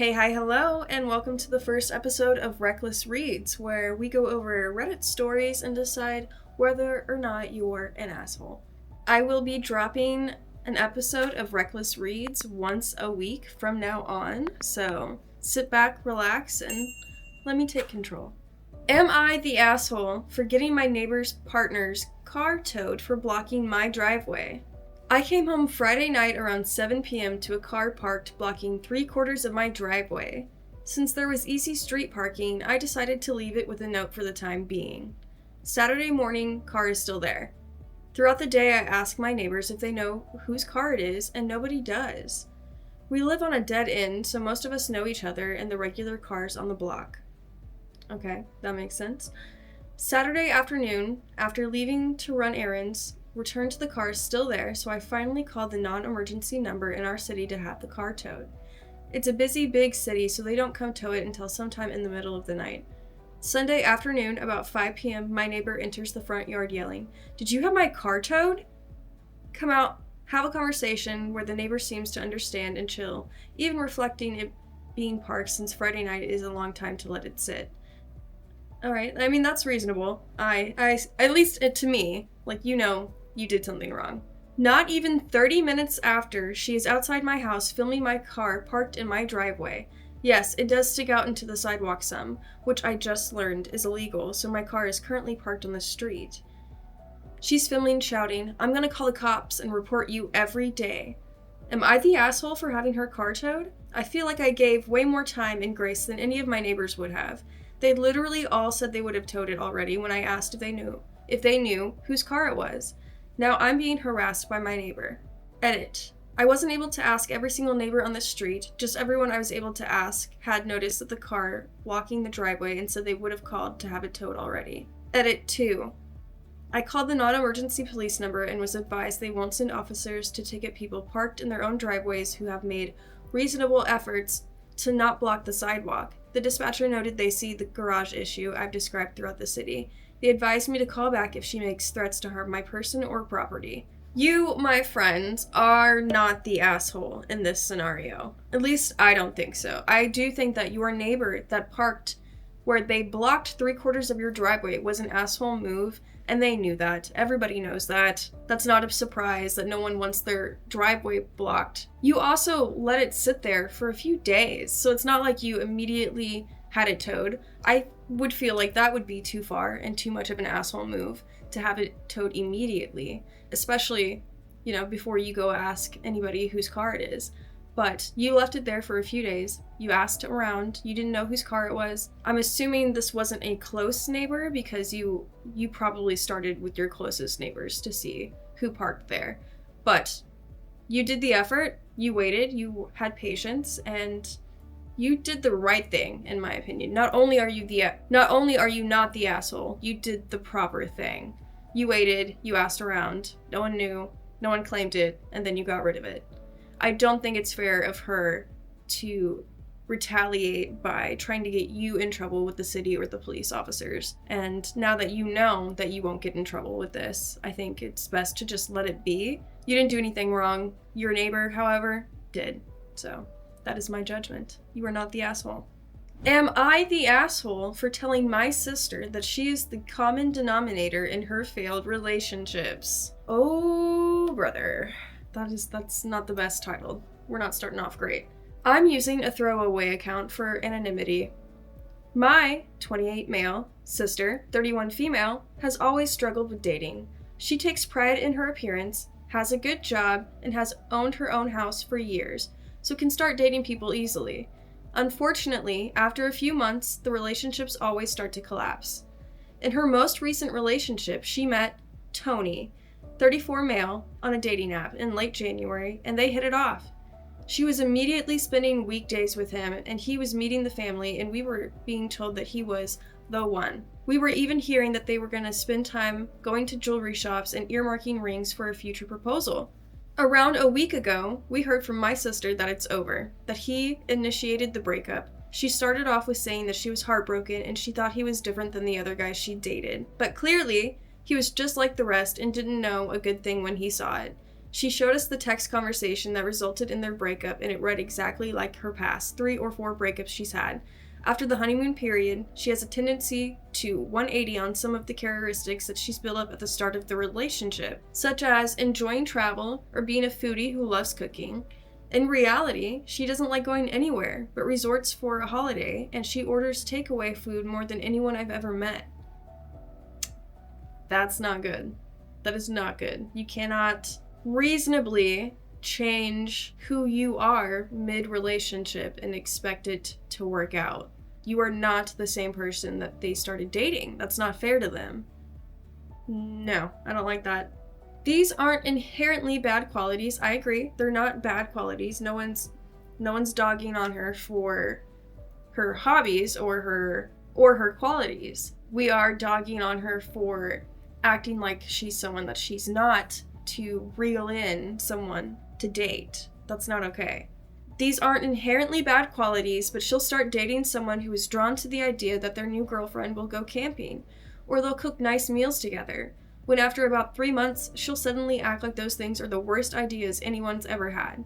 Hey, hi, hello, and welcome to the first episode of Reckless Reads, where we go over Reddit stories and decide whether or not you're an asshole. I will be dropping an episode of Reckless Reads once a week from now on, so sit back, relax, and let me take control. Am I the asshole for getting my neighbor's partner's car towed for blocking my driveway? I came home Friday night around 7 p.m. to a car parked blocking 3/4 of my driveway. Since there was easy street parking, I decided to leave it with a note for the time being. Saturday morning, car is still there. Throughout the day, I ask my neighbors if they know whose car it is, and nobody does. We live on a dead end, so most of us know each other and the regular cars on the block. Okay, that makes sense. Saturday afternoon, after leaving to run errands, returned to the car still there, so I finally called the non-emergency number in our city to have the car towed. It's a busy, big city, so they don't come tow it until sometime in the middle of the night. Sunday afternoon, about 5 p.m., my neighbor enters the front yard yelling, "Did you have my car towed?" Come out, have a conversation where the neighbor seems to understand and chill, even reflecting it being parked since Friday night is a long time to let it sit. Alright, I mean, that's reasonable. At least to me, you did something wrong. Not even 30 minutes after, she is outside my house filming my car parked in my driveway. Yes, it does stick out into the sidewalk some, which I just learned is illegal, so my car is currently parked on the street. She's filming, shouting, "I'm gonna call the cops and report you every day." Am I the asshole for having her car towed? I feel like I gave way more time and grace than any of my neighbors would have. They literally all said they would have towed it already when I asked if they knew whose car it was. Now I'm being harassed by my neighbor. Edit. I wasn't able to ask every single neighbor on the street, just everyone I was able to ask had noticed that the car blocking the driveway and said they would have called to have it towed already. Edit 2. I called the non-emergency police number and was advised they won't send officers to ticket people parked in their own driveways who have made reasonable efforts to not block the sidewalk. The dispatcher noted they see the garage issue I've described throughout the city. They advised me to call back if she makes threats to harm my person or property. You, my friend, are not the asshole in this scenario. At least I don't think so. I do think that your neighbor that parked where they blocked 3/4 of your driveway was an asshole move, and they knew that. Everybody knows that. That's not a surprise that no one wants their driveway blocked. You also let it sit there for a few days, so it's not like you immediately had it towed. I would feel like that would be too far and too much of an asshole move to have it towed immediately, especially, before you go ask anybody whose car it is. But you left it there for a few days. You asked around. You didn't know whose car it was. I'm assuming this wasn't a close neighbor because you probably started with your closest neighbors to see who parked there. But you did the effort. You waited. You had patience, and you did the right thing, in my opinion. Not only are you not the asshole, you did the proper thing. You waited. You asked around. No one knew. No one claimed it, and then you got rid of it. I don't think it's fair of her to retaliate by trying to get you in trouble with the city or the police officers. And now that you know that you won't get in trouble with this, I think it's best to just let it be. You didn't do anything wrong. Your neighbor, however, did. So that is my judgment. You are not the asshole. Am I the asshole for telling my sister that she is the common denominator in her failed relationships? Oh, brother. That's not the best title. We're not starting off great. I'm using a throwaway account for anonymity. My 28 male sister, 31 female, has always struggled with dating. She takes pride in her appearance, has a good job, and has owned her own house for years, so can start dating people easily. Unfortunately, after a few months, the relationships always start to collapse. In her most recent relationship, she met Tony, 34 male, on a dating app in late January, and they hit it off. She was immediately spending weekdays with him, and he was meeting the family, and we were being told that he was the one. We were even hearing that they were going to spend time going to jewelry shops and earmarking rings for a future proposal. Around a week ago, we heard from my sister that it's over, that he initiated the breakup. She started off with saying that she was heartbroken and she thought he was different than the other guys she dated. But clearly, he was just like the rest and didn't know a good thing when he saw it. She showed us the text conversation that resulted in their breakup, and it read exactly like her past 3 or 4 breakups she's had. After the honeymoon period, she has a tendency to 180 on some of the characteristics that she's built up at the start of the relationship, such as enjoying travel or being a foodie who loves cooking. In reality, she doesn't like going anywhere, but resorts for a holiday, and she orders takeaway food more than anyone I've ever met. That's not good. That is not good. You cannot reasonably change who you are mid-relationship and expect it to work out. You are not the same person that they started dating. That's not fair to them. No, I don't like that. These aren't inherently bad qualities. I agree. They're not bad qualities. No one's dogging on her for her hobbies or her qualities. We are dogging on her for acting like she's someone that she's not to reel in someone to date. That's not okay. These aren't inherently bad qualities, but she'll start dating someone who is drawn to the idea that their new girlfriend will go camping, or they'll cook nice meals together, when after about 3 months, she'll suddenly act like those things are the worst ideas anyone's ever had.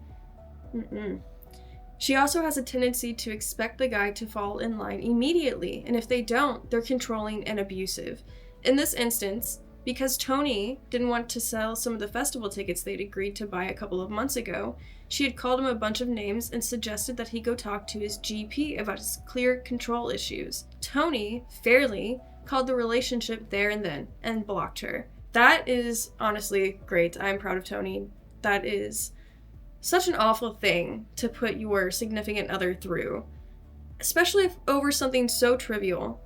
She also has a tendency to expect the guy to fall in line immediately, and if they don't, they're controlling and abusive. In this instance, because Tony didn't want to sell some of the festival tickets they'd agreed to buy a couple of months ago, she had called him a bunch of names and suggested that he go talk to his GP about his clear control issues. Tony, fairly, called the relationship there and then and blocked her. That is honestly great. I'm proud of Tony. That is such an awful thing to put your significant other through, especially if over something so trivial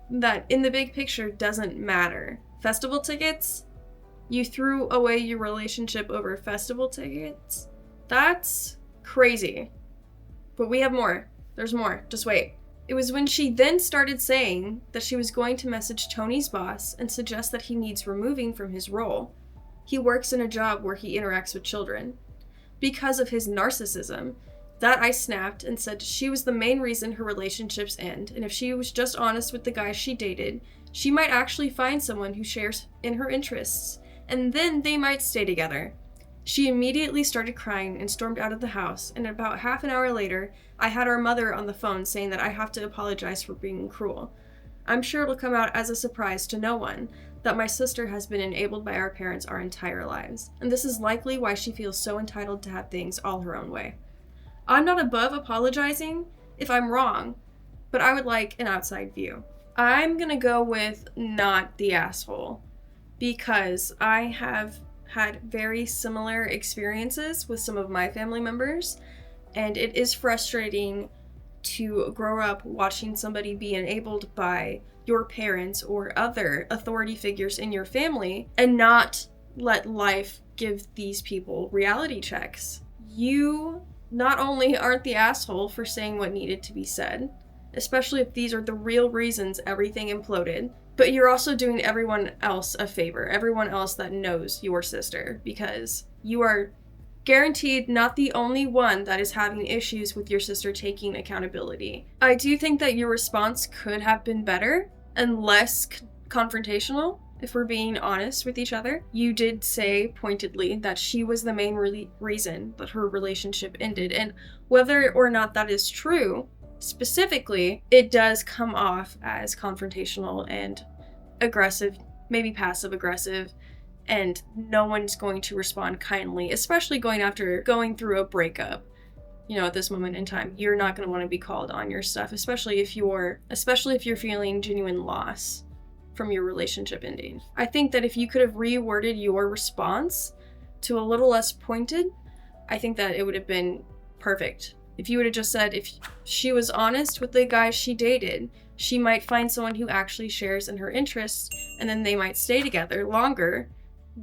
that in the big picture doesn't matter. Festival tickets? You threw away your relationship over festival tickets? That's crazy. But we have more. There's more. Just wait. It was when she then started saying that she was going to message Tony's boss and suggest that he needs removing from his role. He works in a job where he interacts with children. Because of his narcissism, that I snapped and said she was the main reason her relationships end, and if she was just honest with the guy she dated, she might actually find someone who shares in her interests, and then they might stay together. She immediately started crying and stormed out of the house, and about half an hour later, I had our mother on the phone saying that I have to apologize for being cruel. I'm sure it'll come out as a surprise to no one that my sister has been enabled by our parents our entire lives, and this is likely why she feels so entitled to have things all her own way. I'm not above apologizing if I'm wrong, but I would like an outside view. I'm gonna go with not the asshole, because I have had very similar experiences with some of my family members, and it is frustrating to grow up watching somebody be enabled by your parents or other authority figures in your family and not let life give these people reality checks. You not only aren't the asshole for saying what needed to be said, especially if these are the real reasons everything imploded, but you're also doing everyone else a favor, everyone else that knows your sister, because you are guaranteed not the only one that is having issues with your sister taking accountability. I do think that your response could have been better and less confrontational, if we're being honest with each other. You did say pointedly that she was the main reason that her relationship ended, and whether or not that is true, specifically, it does come off as confrontational and aggressive, maybe passive aggressive, and no one's going to respond kindly, especially going through a breakup. You know, at this moment in time, you're not going to want to be called on your stuff, especially if you're feeling genuine loss from your relationship ending. I think that if you could have reworded your response to a little less pointed, I think that it would have been perfect. If you would have just said, if she was honest with the guy she dated, she might find someone who actually shares in her interests, and then they might stay together longer.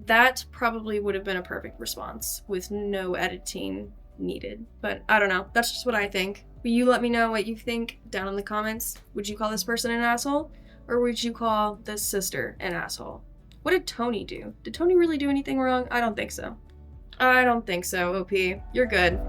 That probably would have been a perfect response with no editing needed. But I don't know. That's just what I think. Will you let me know what you think down in the comments? Would you call this person an asshole? Or would you call this sister an asshole? What did Tony do? Did Tony really do anything wrong? I don't think so. I don't think so, OP. You're good.